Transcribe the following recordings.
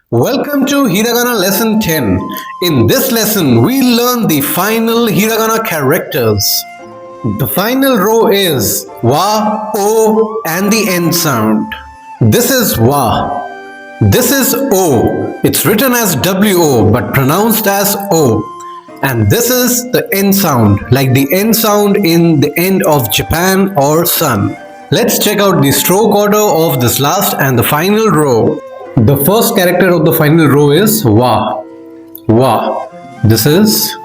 Welcome to Hiragana lesson 10. In this lesson, we learn the final Hiragana characters. The final row is wa, o, and the end sound. This is wa. This is o. It's written as wo but pronounced as o. And this is the end sound, like the end sound in the end of Japan or sun. Let's check out the stroke order of this last and the final row. The first character of the final row is wa. Wa. This is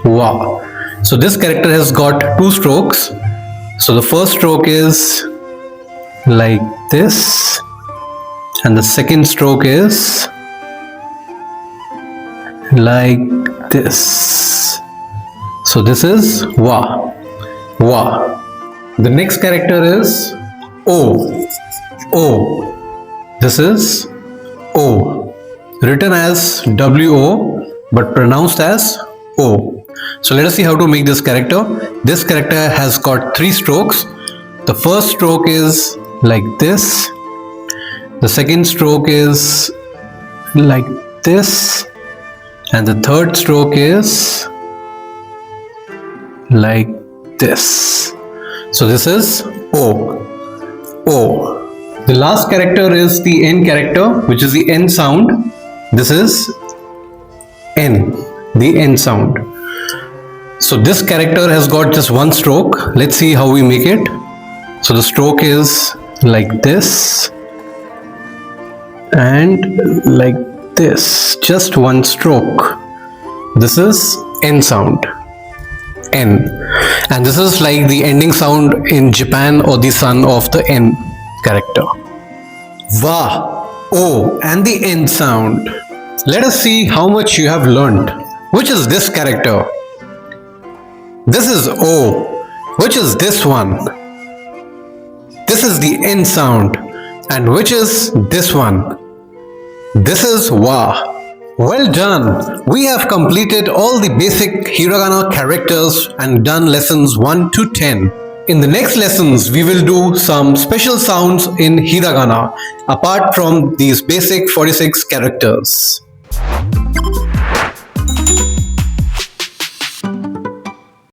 wa. So this character has got two strokes. So the first stroke is like this, and the second stroke is like this. So this is wa. Wa. The next character is o. O. This is O, written as WO but pronounced as O. So let us see how to make this character. This character has got three strokes. The first stroke is like this. The second stroke is like this. And the third stroke is like this. So this is O. O. The last character is the N character, which is the N sound. This is N, the N sound. So this character has got just one stroke. Let's see how we make it. So the stroke is like this and like this, just one stroke. This is N sound, N. And this is like the ending sound in Japan or the sun of the N character. Va, O, and the end sound. Let us see how much you have learned. Which is this character? This is O. Which is this one? This is the end sound. And which is this one? This is wa. Well done! We have completed all the basic Hiragana characters and done lessons 1 to 10. In the next lessons, we will do some special sounds in Hiragana apart from these basic 46 characters.